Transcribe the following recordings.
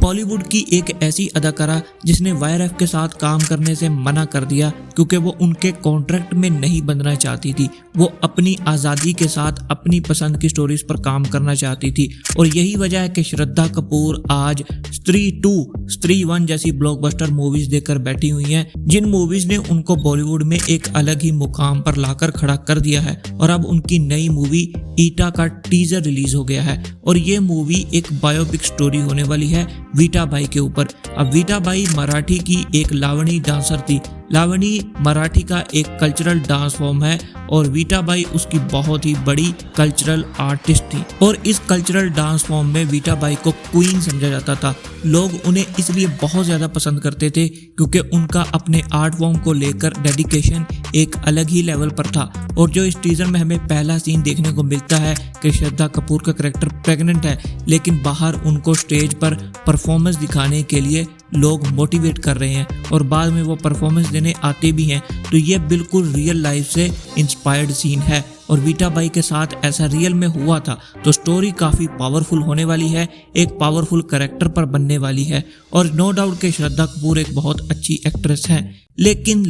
बॉलीवुड की एक ऐसी अदाकारा जिसने YRF के साथ काम करने से मना कर दिया क्योंकि वो उनके कॉन्ट्रैक्ट में नहीं बनना चाहती थी। वो अपनी आज़ादी के साथ अपनी पसंद की स्टोरीज पर काम करना चाहती थी और यही वजह है कि श्रद्धा कपूर आज स्त्री 2, स्त्री 1 जैसी ब्लॉकबस्टर मूवीज देकर बैठी हुई हैं, जिन मूवीज ने उनको बॉलीवुड में एक अलग ही मुकाम पर लाकर खड़ा कर दिया है। और अब उनकी नई मूवी ईटा का टीजर रिलीज हो गया है और ये मूवी एक बायोपिक स्टोरी होने वाली है वीटा बाई के ऊपर। अब वीटा बाई मराठी की एक लावणी डांसर थी। लावणी मराठी का एक कल्चरल डांस फॉर्म है और वीटा बाई उसकी बहुत ही बड़ी कल्चरल आर्टिस्ट थी और इस कल्चरल डांस फॉर्म में वीटा बाई को क्वीन समझा जाता था। लोग उन्हें इसलिए बहुत ज़्यादा पसंद करते थे क्योंकि उनका अपने आर्ट फॉर्म को लेकर डेडिकेशन एक अलग ही लेवल पर था। और जो इस टीजर में हमें पहला सीन देखने को मिलता है कि श्रद्धा कपूर का कैरेक्टर प्रेग्नेंट है, लेकिन बाहर उनको स्टेज पर परफॉर्मेंस दिखाने के लिए लोग मोटिवेट कर रहे हैं और बाद में वो परफॉर्मेंस देने आते भी हैं। तो ये बिल्कुल रियल लाइफ से इंस्पायर्ड सीन है और वीटा बाई के साथ ऐसा रियल में हुआ था। तो स्टोरी काफ़ी पावरफुल होने वाली है, एक पावरफुल कैरेक्टर पर बनने वाली है और नो डाउट कि श्रद्धा कपूर एक बहुत अच्छी एक्ट्रेस है। लेकिन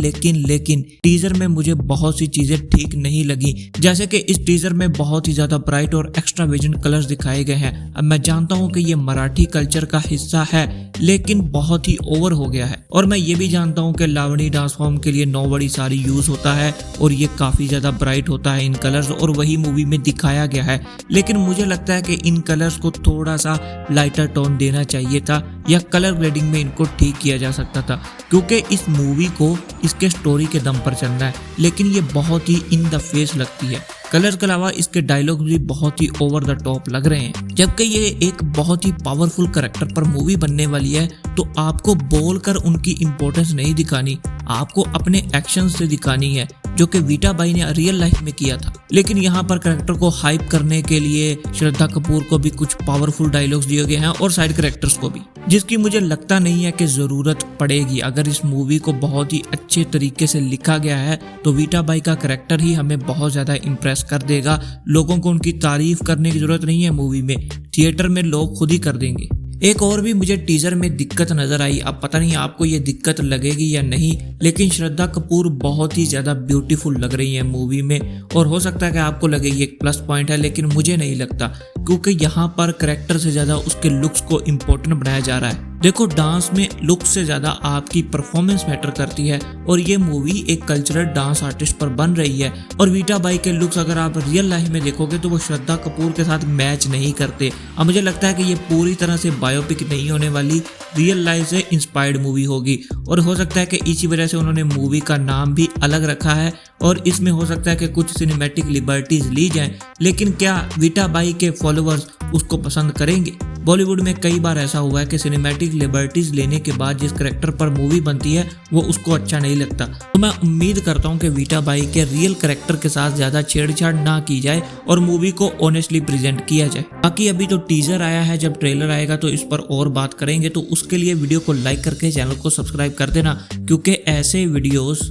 टीजर में मुझे बहुत सी चीज़ें ठीक नहीं लगी, जैसे कि इस टीजर में बहुत ही ज़्यादा ब्राइट और एक्स्ट्रा विजन कलर्स दिखाए गए हैं। अब मैं जानता हूँ कि ये मराठी कल्चर का हिस्सा है, लेकिन बहुत ही ओवर हो गया है। और मैं ये भी जानता हूँ कि लावणी डांस फॉर्म के लिए 9 बड़ी सारी यूज़ होता है और ये काफ़ी ज़्यादा ब्राइट होता है इन कलर्स और वही मूवी में दिखाया गया है। लेकिन मुझे लगता है कि इन कलर्स को थोड़ा सा लाइटर टोन देना चाहिए था या कलर ग्रेडिंग में इनको ठीक किया जा सकता था, क्योंकि इस मूवी को इसके स्टोरी के दम पर चलना है, लेकिन ये बहुत ही इन द फेस लगती है। कलर्स के अलावा इसके डायलॉग भी बहुत ही ओवर द टॉप लग रहे हैं। जबकि ये एक बहुत ही पावरफुल कैरेक्टर पर मूवी बनने वाली है, तो आपको बोलकर उनकी इंपॉर्टेंस नहीं दिखानी, आपको अपने एक्शन से दिखानी है, जो कि वीटा बाई ने रियल लाइफ में किया था। लेकिन यहाँ पर कैरेक्टर को हाइप करने के लिए श्रद्धा कपूर को भी कुछ पावरफुल डायलॉग्स दिए गए हैं और साइड कैरेक्टर्स को भी, जिसकी मुझे लगता नहीं है कि जरूरत पड़ेगी। अगर इस मूवी को बहुत ही अच्छे तरीके से लिखा गया है तो वीटा बाई का कैरेक्टर ही हमें बहुत ज्यादा इंप्रेस कर देगा। लोगों को उनकी तारीफ करने की जरूरत नहीं है, मूवी में थिएटर में लोग खुद ही कर देंगे। एक और भी मुझे टीजर में दिक्कत नजर आई, अब पता नहीं आपको ये दिक्कत लगेगी या नहीं, लेकिन श्रद्धा कपूर बहुत ही ज्यादा ब्यूटीफुल लग रही है मूवी में और हो सकता है कि आपको लगे ये एक प्लस पॉइंट है, लेकिन मुझे नहीं लगता, क्योंकि यहाँ पर कैरेक्टर से ज्यादा उसके लुक्स को इम्पोर्टेंट बनाया जा रहा है। देखो, डांस में लुक से ज्यादा आपकी परफॉर्मेंस मैटर करती है और ये मूवी एक कल्चरल डांस आर्टिस्ट पर बन रही है और वीटा बाई के लुक्स अगर आप रियल लाइफ में देखोगे तो वो श्रद्धा कपूर के साथ मैच नहीं करते। अब मुझे लगता है कि ये पूरी तरह से बायोपिक नहीं होने वाली, रियल लाइफ से इंस्पायर्ड मूवी होगी और हो सकता है कि इसी वजह से उन्होंने मूवी का नाम भी अलग रखा है और इसमें हो सकता है कि कुछ सिनेमैटिक लिबर्टीज ली जाएं। लेकिन क्या वीटा बाई के फॉलोअर्स उसको पसंद करेंगे? बॉलीवुड में कई बार ऐसा हुआ है कि सिनेमैटिक लिबर्टीज लेने के बाद जिस कैरेक्टर पर मूवी बनती है वो उसको अच्छा नहीं लगता। तो मैं उम्मीद करता हूँ कि वीटा बाई के रियल कैरेक्टर के साथ ज्यादा छेड़छाड़ ना की जाए और मूवी को ऑनेस्टली प्रेजेंट किया जाए। बाकी अभी तो टीजर आया है, जब ट्रेलर आएगा तो इस पर और बात करेंगे। तो उसके लिए वीडियो को लाइक करके चैनल को सब्सक्राइब कर देना, क्योंकि ऐसे वीडियोस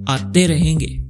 आते रहेंगे।